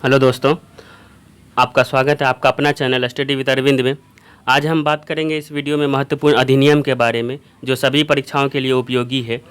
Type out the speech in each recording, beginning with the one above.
Hello दोस्तों, आपका स्वागत है आपका अपना चैनल स्टडी विद अरविंद में। आज हम बात करेंगे इस वीडियो में महत्वपूर्ण अधिनियम के बारे में जो सभी परीक्षाओं के लिए उपयोगी है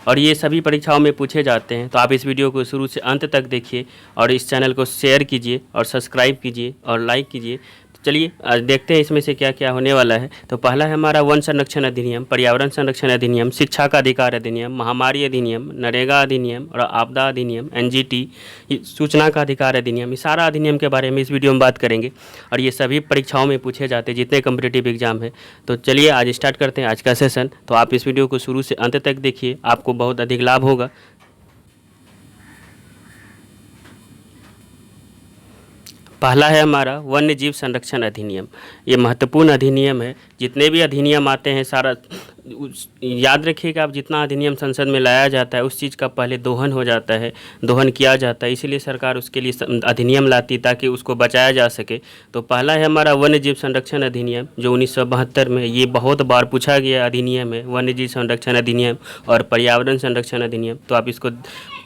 और ये सभी परीक्षाओं में पूछे जाते हैं। तो आप इस वीडियो को शुरू से अंत तक देखिए और इस चैनल को शेयर कीजिए और सब्सक्राइब कीजिए और लाइक कीजिए। तो चलिए आज देखते हैं इसमें से क्या क्या होने वाला है। तो पहला है हमारा वन संरक्षण अधिनियम, पर्यावरण संरक्षण अधिनियम, शिक्षा का अधिकार अधिनियम, महामारी अधिनियम, नरेगा अधिनियम और आपदा अधिनियम, एनजीटी, सूचना का अधिकार अधिनियम। इस सारा अधिनियम के बारे में इस वीडियो में बात करेंगे और ये सभी परीक्षाओं में पूछे जाते हैं जितने कम्पिटिटिव एग्जाम है। तो चलिए आज स्टार्ट करते हैं आज का सेशन। तो आप इस वीडियो को शुरू से अंत तक देखिए, आपको बहुत अधिक लाभ होगा। पहला है हमारा वन्य जीव संरक्षण अधिनियम। ये महत्वपूर्ण अधिनियम है। जितने भी अधिनियम आते हैं सारा याद रखिएगा आप, जितना अधिनियम संसद में लाया जाता है उस चीज़ का पहले दोहन हो जाता है, दोहन किया जाता है। इसीलिए सरकार उसके लिए अधिनियम लाती ताकि उसको बचाया जा सके। तो पहला है हमारा वन्य जीव संरक्षण अधिनियम जो 1972 में, ये बहुत बार पूछा गया अधिनियम है, वन्य जीव संरक्षण अधिनियम और पर्यावरण संरक्षण अधिनियम। तो आप इसको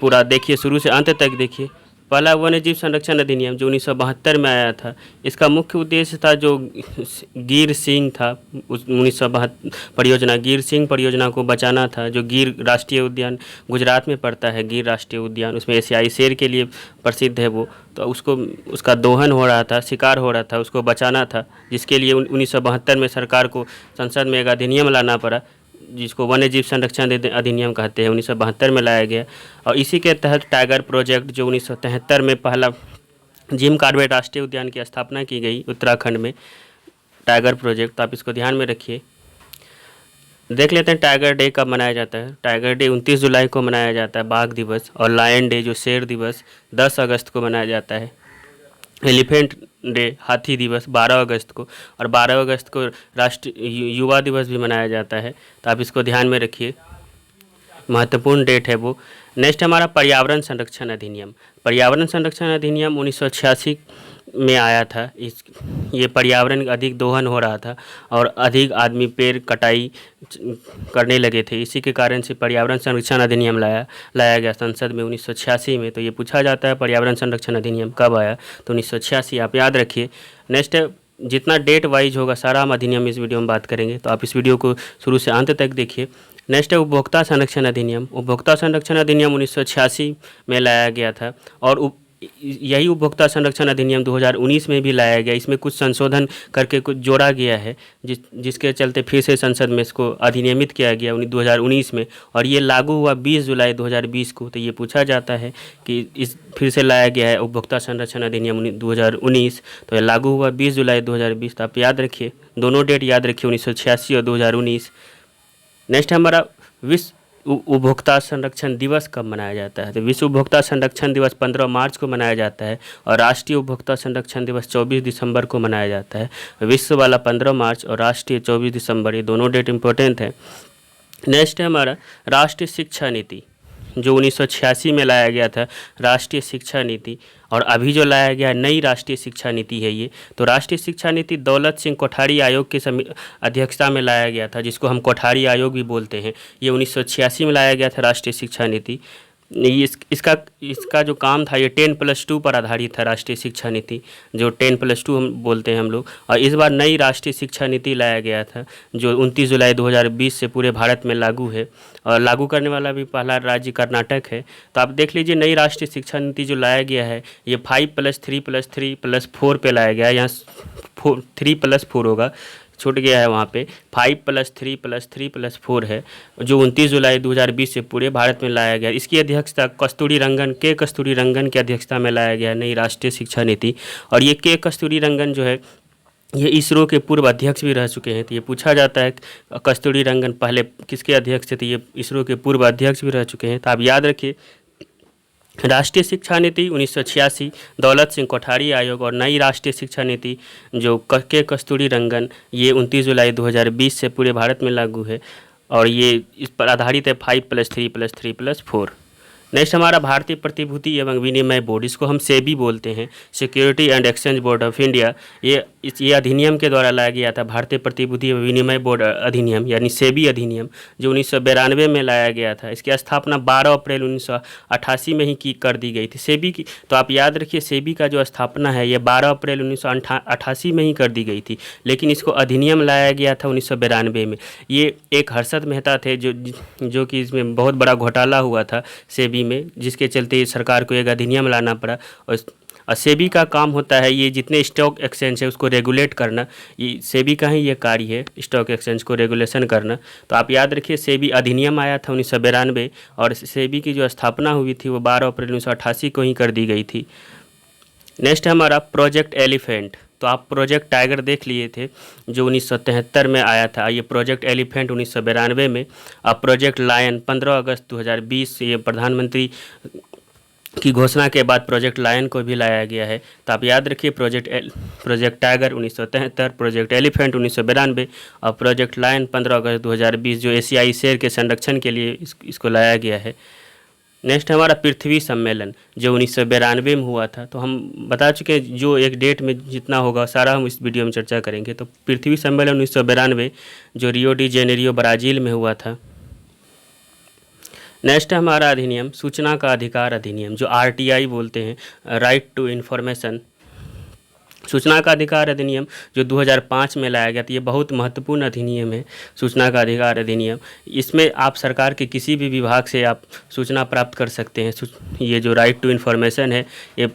पूरा देखिए, शुरू से अंत तक देखिए। पहला वन्य जीव संरक्षण अधिनियम जो 1972 में आया था, इसका मुख्य उद्देश्य था जो गिर सिंह था, उस 1972 परियोजना, गिर सिंह परियोजना को बचाना था। जो गिर राष्ट्रीय उद्यान गुजरात में पड़ता है, गिर राष्ट्रीय उद्यान, उसमें एशियाई शेर के लिए प्रसिद्ध है वो। तो उसको, उसका दोहन हो रहा था, शिकार हो रहा था, उसको बचाना था, जिसके लिए 1972 में सरकार को संसद में एक अधिनियम लाना पड़ा जिसको वन्य जीव संरक्षण अधिनियम कहते हैं। 1972 में लाया गया और इसी के तहत टाइगर प्रोजेक्ट जो 1973 में पहला जिम कॉर्बेट राष्ट्रीय उद्यान की स्थापना की गई उत्तराखंड में, टाइगर प्रोजेक्ट। तो आप इसको ध्यान में रखिए। देख लेते हैं टाइगर डे कब मनाया जाता है। टाइगर डे 29 जुलाई को मनाया जाता है, बाघ दिवस। और लायन डे जो शेर दिवस 10 अगस्त को मनाया जाता है। एलिफेंट डे हाथी दिवस 12 अगस्त को, और 12 अगस्त को राष्ट्रीय युवा दिवस भी मनाया जाता है। तो आप इसको ध्यान में रखिए, महत्वपूर्ण डेट है वो। नेक्स्ट हमारा पर्यावरण संरक्षण अधिनियम। पर्यावरण संरक्षण अधिनियम 1986 में आया था। ये पर्यावरण अधिक दोहन हो रहा था और अधिक आदमी पेड़ कटाई करने लगे थे। इसी के कारण से पर्यावरण संरक्षण अधिनियम लाया गया संसद में 1986 में। तो ये पूछा जाता है पर्यावरण संरक्षण अधिनियम कब आया, तो 1986 आप याद रखिए। नेक्स्ट जितना डेट वाइज होगा सारा हम अधिनियम इस वीडियो में बात करेंगे। तो आप इस वीडियो को शुरू से अंत तक देखिए। नेक्स्ट है उपभोक्ता संरक्षण अधिनियम। उपभोक्ता संरक्षण अधिनियम 1986 में लाया गया था और यही उपभोक्ता संरक्षण अधिनियम 2019 में भी लाया गया। इसमें कुछ संशोधन करके कुछ जोड़ा गया है जिसके चलते फिर से संसद में इसको अधिनियमित किया गया 2019 में, और ये लागू हुआ 20 जुलाई 2020 को। तो ये पूछा जाता है कि इस फिर से लाया गया है उपभोक्ता संरक्षण अधिनियम 2019, तो ये लागू हुआ 20 जुलाई 2020। तो आप याद रखिए, दोनों डेट याद रखिए, 1986 और 2019। नेक्स्ट हमारा विश्व उपभोक्ता संरक्षण दिवस कब मनाया जाता है। तो विश्व उपभोक्ता संरक्षण दिवस 15 मार्च को मनाया जाता है और राष्ट्रीय उपभोक्ता संरक्षण दिवस 24 दिसंबर को मनाया जाता है। विश्व वाला 15 मार्च और राष्ट्रीय 24 दिसंबर, ये दोनों डेट इंपॉर्टेंट है। नेक्स्ट है हमारा राष्ट्रीय शिक्षा नीति जो 1986 में लाया गया था, राष्ट्रीय शिक्षा नीति। और अभी जो लाया गया नई राष्ट्रीय शिक्षा नीति है ये। तो राष्ट्रीय शिक्षा नीति दौलत सिंह कोठारी आयोग की अध्यक्षता में लाया गया था, जिसको हम कोठारी आयोग भी बोलते हैं। ये 1986 में लाया गया था राष्ट्रीय शिक्षा नीति। इसका जो काम था ये 10+2 पर आधारित था, राष्ट्रीय शिक्षा नीति जो 10+2 हम बोलते हैं हम लोग। और इस बार नई राष्ट्रीय शिक्षा नीति लाया गया था जो 29 जुलाई 2020 से पूरे भारत में लागू है, और लागू करने वाला भी पहला राज्य कर्नाटक है। तो आप देख लीजिए नई राष्ट्रीय शिक्षा नीति जो लाया गया है ये 5+3+3+4 पे लाया गया है। यहाँ 3+4 होगा, छूट गया है वहाँ पे, 5+3+3+4 है जो 29 जुलाई 2020 से पूरे भारत में लाया गया। इसकी अध्यक्षता कस्तूरी रंगन की अध्यक्षता में लाया गया नई राष्ट्रीय शिक्षा नीति। और ये कस्तूरी रंगन जो है ये इसरो के पूर्व अध्यक्ष भी रह चुके हैं। तो ये पूछा जाता है कस्तूरी रंगन पहले किसके अध्यक्ष थे, तो ये इसरो के पूर्व अध्यक्ष भी रह चुके हैं। तो आप याद रखिए राष्ट्रीय शिक्षा नीति 1986 दौलत सिंह कोठारी आयोग, और नई राष्ट्रीय शिक्षा नीति जो कस्तूरी रंगन, ये 29 जुलाई 2020 से पूरे भारत में लागू है और ये इस पर आधारित है 5+3+3+4। नेक्स्ट हमारा भारतीय प्रतिभूति एवं विनिमय बोर्ड, इसको हम सेबी बोलते हैं, security and exchange board of India. ये ये अधिनियम के द्वारा लाया गया था, भारतीय प्रतिभूति विनिमय बोर्ड अधिनियम यानी सेबी अधिनियम, जो 1992 में लाया गया था। इसकी स्थापना 12 अप्रैल 1988 में ही कर दी गई थी सेबी की। तो आप याद रखिए, सेबी का जो स्थापना है ये 12 अप्रैल 1988 में ही कर दी गई थी, लेकिन इसको अधिनियम लाया गया था 1992 में। ये एक हर्षद मेहता थे जो कि इसमें बहुत बड़ा घोटाला हुआ था सेबी में, जिसके चलते सरकार को एक अधिनियम लाना पड़ा। और सेबी का काम होता है ये जितने स्टॉक एक्सचेंज है उसको रेगुलेट करना, ये सेबी का ही ये कार्य है, स्टॉक एक्सचेंज को रेगुलेशन करना। तो आप याद रखिए, सेबी अधिनियम आया था 1992 और सेबी की जो स्थापना हुई थी वो 12 अप्रैल 1988 को ही कर दी गई थी। नेक्स्ट है हमारा प्रोजेक्ट एलिफेंट। तो आप प्रोजेक्ट टाइगर देख लिए थे जो 1973 में आया था, ये प्रोजेक्ट एलिफेंट 1992 में। अब प्रोजेक्ट लायन 15 अगस्त 2020 ये प्रधानमंत्री की घोषणा के बाद प्रोजेक्ट लायन को भी लाया गया है। तो आप याद रखिए, प्रोजेक्ट टाइगर 1973, प्रोजेक्ट एलिफेंट 1992 और प्रोजेक्ट लायन 15 अगस्त 2020 जो एशियाई शेर के संरक्षण के लिए इसको लाया गया है। नेक्स्ट हमारा पृथ्वी सम्मेलन जो 1992 में हुआ था। तो हम बता चुके हैं जो एक डेट में जितना होगा सारा हम इस वीडियो में चर्चा करेंगे। तो पृथ्वी सम्मेलन 1992 जो रियो डी जेनेरियो ब्राज़ील में हुआ था। नेक्स्ट है हमारा अधिनियम सूचना का अधिकार अधिनियम जो RTI बोलते हैं, राइट टू इन्फॉर्मेशन। सूचना का अधिकार अधिनियम जो 2005 में लाया गया था, ये बहुत महत्वपूर्ण अधिनियम है सूचना का अधिकार अधिनियम। इसमें आप सरकार के किसी भी विभाग से आप सूचना प्राप्त कर सकते हैं। ये जो राइट टू इन्फॉर्मेशन है ये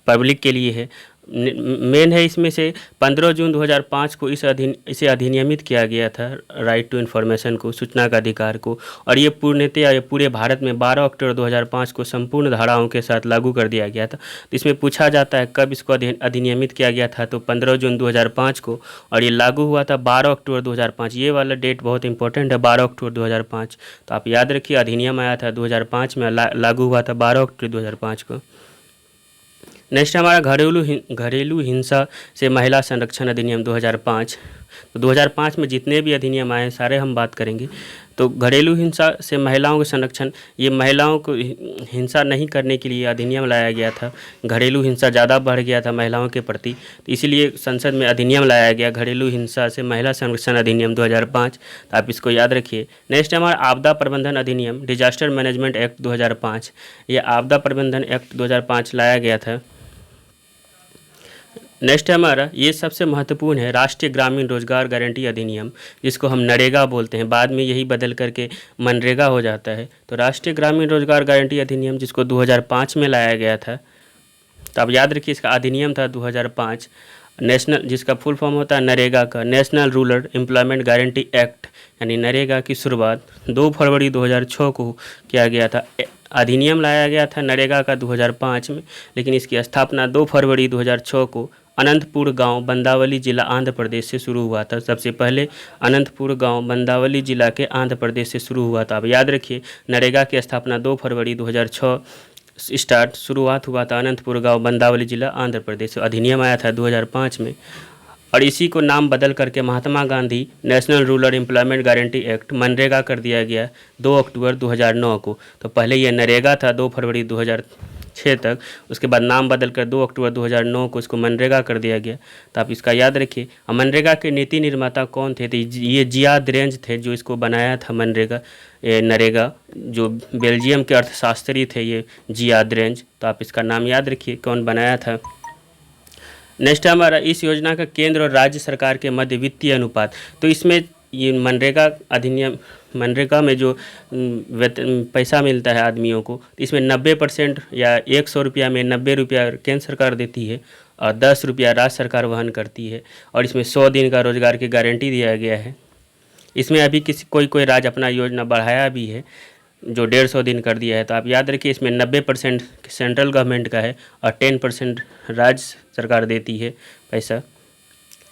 पब्लिक के लिए है। मेन है इसमें से 15 जून 2005 को इसे अधिनियमित किया गया था, राइट टू इन्फॉर्मेशन को, सूचना का अधिकार को। और ये पूर्णतः पूरे भारत में 12 अक्टूबर 2005 को संपूर्ण धाराओं के साथ लागू कर दिया गया था। तो इसमें पूछा जाता है कब इसको अधिनियमित किया गया था, तो 15 जून 2005 को, और ये लागू हुआ था 12 अक्टूबर 2005। ये वाला डेट बहुत इंपॉर्टेंट है, 12 अक्टूबर 2005। तो आप याद रखिए, अधिनियम आया था 2005 में, लागू हुआ था 12 अक्टूबर 2005 को। नेक्स्ट हमारा घरेलू हिंसा से महिला संरक्षण अधिनियम 2005। तो 2005 में जितने भी अधिनियम आए सारे हम बात करेंगे। तो घरेलू हिंसा से महिलाओं के संरक्षण, ये महिलाओं को हिंसा नहीं करने के लिए अधिनियम लाया गया था। घरेलू हिंसा ज़्यादा बढ़ गया था महिलाओं के प्रति, तो इसीलिए संसद में अधिनियम लाया गया घरेलू हिंसा से महिला संरक्षण अधिनियम 2005। तो आप इसको याद रखिए। नेक्स्ट हमारा आपदा प्रबंधन अधिनियम डिजास्टर मैनेजमेंट एक्ट 2005। ये आपदा प्रबंधन एक्ट 2005 लाया गया था। नेक्स्ट है हमारा, ये सबसे महत्वपूर्ण है, राष्ट्रीय ग्रामीण रोजगार गारंटी अधिनियम, जिसको हम नरेगा बोलते हैं, बाद में यही बदल करके मनरेगा हो जाता है। तो राष्ट्रीय ग्रामीण रोजगार गारंटी अधिनियम जिसको 2005 में लाया गया था। तो आप याद रखिए, इसका अधिनियम था 2005। नेशनल, जिसका फुल फॉर्म होता है नरेगा का, national Rural Employment Guarantee act, यानी नरेगा की शुरुआत 2 फरवरी 2006 को किया गया था। अधिनियम लाया गया था नरेगा का 2005 में, लेकिन इसकी स्थापना 2 फरवरी 2006 को अनंतपुर गांव बंदावली जिला आंध्र प्रदेश से शुरू हुआ था। सबसे पहले अनंतपुर गांव बंदावली जिला के आंध्र प्रदेश से शुरू हुआ था। अब याद रखिए, नरेगा की स्थापना 2 फरवरी 2006 शुरुआत हुआ था अनंतपुर गांव बंदावली जिला आंध्र प्रदेश। अधिनियम आया था 2005 में, और इसी को नाम बदल करके Mahatma Gandhi National Rural Employment Guarantee Act मनरेगा कर दिया गया 2 अक्टूबर 2009 को। तो पहले ये नरेगा था 2 फरवरी 2006 तक, उसके बाद नाम बदल कर 2 अक्टूबर 2009 को इसको मनरेगा कर दिया गया। तो आप इसका याद रखिए। मनरेगा के नीति निर्माता कौन थे? तो ये जियाद रेंज थे जो इसको बनाया था नरेगा, जो बेल्जियम के अर्थशास्त्री थे ये जियाद रेंज। तो आप इसका नाम याद रखिए कौन बनाया था। नेक्स्ट हमारा, इस योजना का केंद्र और राज्य सरकार के मध्य वित्तीय अनुपात। तो इसमें ये मनरेगा अधिनियम, मनरेगा में जो पैसा मिलता है आदमियों को, इसमें 90% या 100 रुपया में 90 रुपया केंद्र सरकार देती है और 10 रुपया राज्य सरकार वहन करती है। और इसमें 100 दिन का रोजगार की गारंटी दिया गया है। इसमें अभी कोई राज्य अपना योजना बढ़ाया भी है जो 150 दिन कर दिया है। तो आप याद रखिए, इसमें 90% सेंट्रल गवर्नमेंट का है और 10% राज्य सरकार देती है पैसा।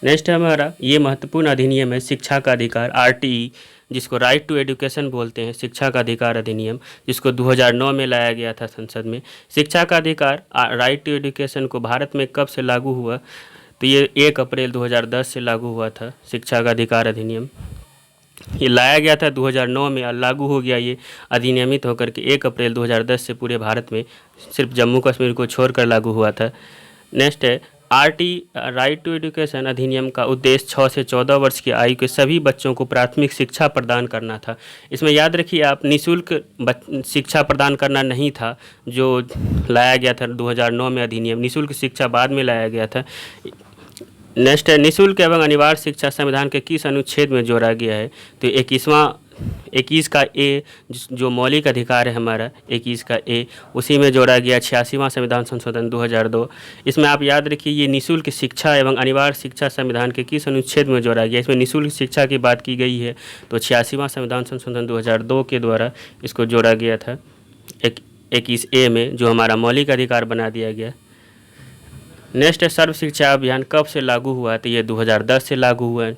नेक्स्ट हमारा, ये महत्वपूर्ण अधिनियम है शिक्षा का अधिकार RTE, जिसको राइट टू एजुकेशन बोलते हैं, शिक्षा का अधिकार अधिनियम, जिसको 2009 में लाया गया था संसद में। शिक्षा का अधिकार राइट टू एजुकेशन को भारत में कब से लागू हुआ? तो ये 1 अप्रैल 2010 से लागू हुआ था शिक्षा का अधिकार अधिनियम। ये लाया गया था 2009 में और लागू हो गया ये अधिनियमित होकर के 1 अप्रैल 2010 से पूरे भारत में, सिर्फ जम्मू कश्मीर को छोड़कर लागू हुआ था। नेक्स्ट है आरटी राइट टू एजुकेशन अधिनियम का उद्देश्य 6 से 14 वर्ष की आयु के सभी बच्चों को प्राथमिक शिक्षा प्रदान करना था। इसमें याद रखिए आप, निःशुल्क शिक्षा प्रदान करना नहीं था जो लाया गया था 2009 में अधिनियम। निःशुल्क शिक्षा बाद में लाया गया था। नेक्स्ट है, निःशुल्क एवं अनिवार्य शिक्षा संविधान के किस अनुच्छेद में जोड़ा गया है? तो 21 का ए, जो मौलिक अधिकार है हमारा 21 का ए, उसी में जोड़ा गया 86वां संविधान संशोधन 2002। इसमें आप याद रखिए, ये निःशुल्क शिक्षा एवं अनिवार्य शिक्षा संविधान के किस अनुच्छेद में जोड़ा गया? इसमें निःशुल्क शिक्षा की बात की गई है, तो 86वां संविधान संशोधन 2002 के द्वारा इसको जोड़ा गया था 21 ए में, जो हमारा मौलिक अधिकार बना दिया गया। नेक्स्ट है, सर्व शिक्षा अभियान कब से लागू हुआ? तो ये 2010 से लागू हुआ है।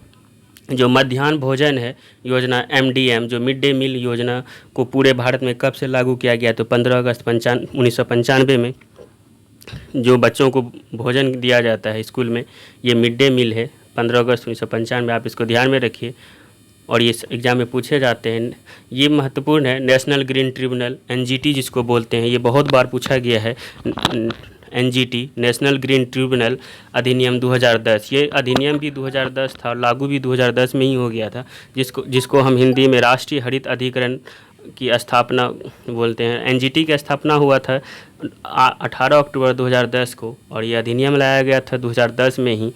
जो मध्याह्न भोजन है योजना MDM, जो मिड डे मील योजना को पूरे भारत में कब से लागू किया गया? तो 15 अगस्त 1995 में जो बच्चों को भोजन दिया जाता है स्कूल में, ये मिड डे मील है, 15 अगस्त 1995 आप इसको ध्यान में रखिए और ये एग्ज़ाम में पूछे जाते हैं। ये महत्वपूर्ण है। नेशनल ग्रीन ट्रिब्यूनल NGT जिसको बोलते हैं, ये बहुत बार पूछा गया है। NGT नेशनल ग्रीन ट्रिब्यूनल अधिनियम 2010, ये अधिनियम भी 2010 था और लागू भी 2010 में ही हो गया था, जिसको हम हिंदी में राष्ट्रीय हरित अधिकरण की स्थापना बोलते हैं। NGT की स्थापना हुआ था 18 अक्टूबर 2010 को और ये अधिनियम लाया गया था 2010 में ही।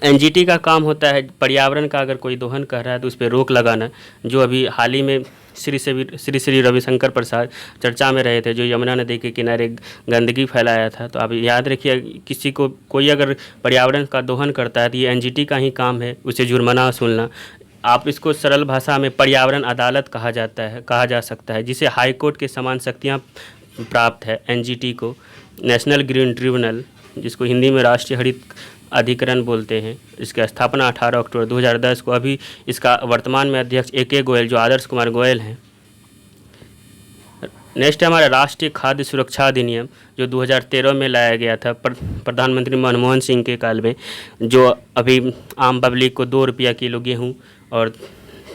NGT का काम होता है पर्यावरण का अगर कोई दोहन कर रहा है तो उस पर रोक लगाना, जो अभी हाल ही में श्री रविशंकर प्रसाद चर्चा में रहे थे, जो यमुना नदी के किनारे गंदगी फैलाया था। तो आप याद रखिए, कोई अगर पर्यावरण का दोहन करता है तो ये NGT का ही काम है उसे जुर्माना वसूलना। आप इसको सरल भाषा में पर्यावरण अदालत कहा जा सकता है, जिसे हाई कोर्ट के समान शक्तियाँ प्राप्त है NGT को। नेशनल ग्रीन ट्रिब्यूनल, जिसको हिंदी में राष्ट्रीय हरित अधिकरण बोलते हैं, इसकी स्थापना 18 अक्टूबर 2010 को। अभी इसका वर्तमान में अध्यक्ष AK गोयल, जो आदर्श कुमार गोयल हैं। नेक्स्ट है हमारा राष्ट्रीय खाद्य सुरक्षा अधिनियम, जो 2013 में लाया गया था प्रधानमंत्री मनमोहन सिंह के काल में, जो अभी आम पब्लिक को 2 रुपया किलो गेहूँ और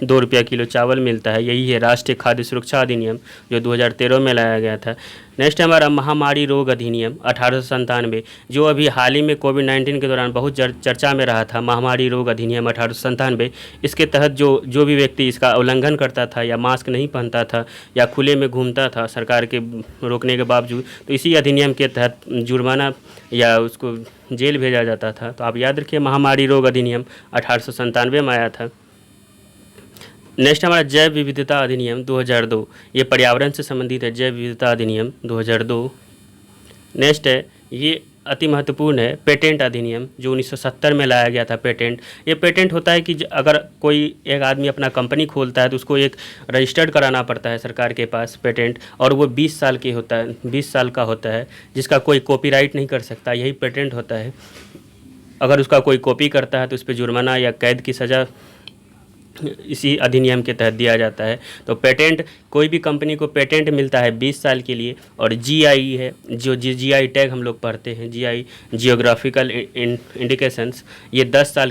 2 रुपया किलो चावल मिलता है। यही है राष्ट्रीय खाद्य सुरक्षा अधिनियम, जो 2013 में लाया गया था। नेक्स्ट हमारा महामारी रोग अधिनियम 1897, जो अभी हाल ही में कोविड-19 के दौरान बहुत चर्चा में रहा था। महामारी रोग अधिनियम 1897, इसके तहत जो भी व्यक्ति इसका उल्लंघन करता था या मास्क नहीं पहनता था या खुले में घूमता था सरकार के रोकने के बावजूद, तो इसी अधिनियम के तहत जुर्माना या उसको जेल भेजा जाता था। तो आप याद रखिए, महामारी रोग अधिनियम 1897 में आया था। नेक्स्ट हमारा जैव विविधता अधिनियम 2002, ये पर्यावरण से संबंधित है, जैव विविधता अधिनियम 2002। नेक्स्ट है, ये अति महत्वपूर्ण है, पेटेंट अधिनियम, जो 1970 में लाया गया था। ये पेटेंट होता है कि अगर कोई एक आदमी अपना कंपनी खोलता है तो उसको एक रजिस्टर्ड कराना पड़ता है सरकार के पास पेटेंट, और वो 20 साल का होता है, जिसका कोई कॉपीराइट नहीं कर सकता। यही पेटेंट होता है। अगर उसका कोई कॉपी करता है तो उस पर जुर्माना या कैद की सज़ा इसी अधिनियम के तहत दिया जाता है। तो पेटेंट, कोई भी कंपनी को पेटेंट मिलता है 20 साल के लिए। और GI है, जो GI टैग हम लोग पढ़ते हैं, GI जियोग्राफिकल इंडिकेशंस, ये 10 साल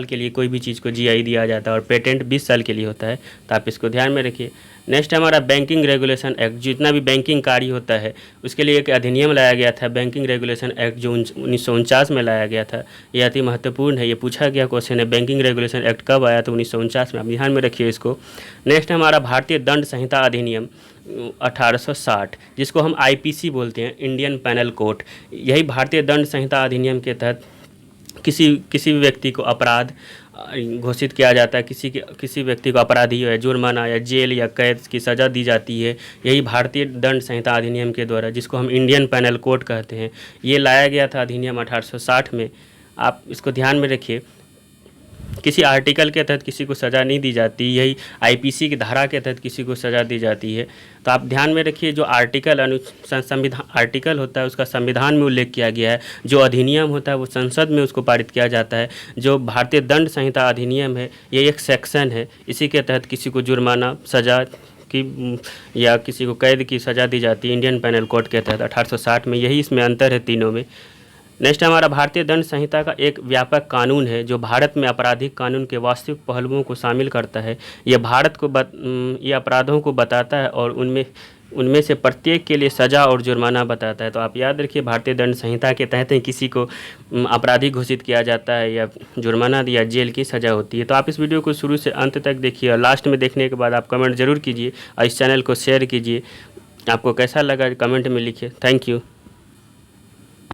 के लिए कोई भी चीज़ को GI दिया जाता है और पेटेंट 20 साल के लिए होता है। तो आप इसको ध्यान में रखिए। नेक्स्ट हमारा बैंकिंग रेगुलेशन एक्ट, जितना भी बैंकिंग कार्य होता है उसके लिए एक अधिनियम लाया गया था, बैंकिंग रेगुलेशन एक्ट, जो 1949 में लाया गया था। ये अति महत्वपूर्ण है, ये पूछा गया क्वेश्चन है, बैंकिंग रेगुलेशन एक्ट कब आया? तो 1949 में। आप ध्यान में रखिए इसको। नेक्स्ट हमारा भारतीय दंड संहिता अधिनियम 1860, जिसको हम IPC बोलते हैं, इंडियन पैनल कोड। यही भारतीय दंड संहिता अधिनियम के तहत किसी भी व्यक्ति को अपराध घोषित किया जाता है, किसी व्यक्ति को अपराधी या जुर्माना या जेल या कैद की सज़ा दी जाती है, यही भारतीय दंड संहिता अधिनियम के द्वारा, जिसको हम इंडियन पैनल कोड कहते हैं। ये लाया गया था अधिनियम 1860 में। आप इसको ध्यान में रखिए। किसी आर्टिकल के तहत किसी को सज़ा नहीं दी जाती, यही IPC की धारा के तहत किसी को सज़ा दी जाती है। तो आप ध्यान में रखिए, जो आर्टिकल होता है उसका संविधान में उल्लेख किया गया है, जो अधिनियम होता है वो संसद में उसको पारित किया जाता है। जो भारतीय दंड संहिता अधिनियम है, ये एक सेक्शन है, इसी के तहत किसी को जुर्माना सज़ा की या किसी को कैद की सज़ा दी जाती है इंडियन पैनल कोड के तहत 1860 में। यही इसमें अंतर है तीनों में। नेक्स्ट हमारा भारतीय दंड संहिता का एक व्यापक कानून है, जो भारत में आपराधिक कानून के वास्तविक पहलुओं को शामिल करता है। ये ये अपराधों को बताता है और उनमें उनमें से प्रत्येक के लिए सज़ा और जुर्माना बताता है। तो आप याद रखिए, भारतीय दंड संहिता के तहत ही किसी को अपराधी घोषित किया जाता है या जुर्माना या जेल की सज़ा होती है। तो आप इस वीडियो को शुरू से अंत तक देखिए और लास्ट में देखने के बाद आप कमेंट ज़रूर कीजिए और इस चैनल को शेयर कीजिए। आपको कैसा लगा कमेंट में लिखिए। Thank you.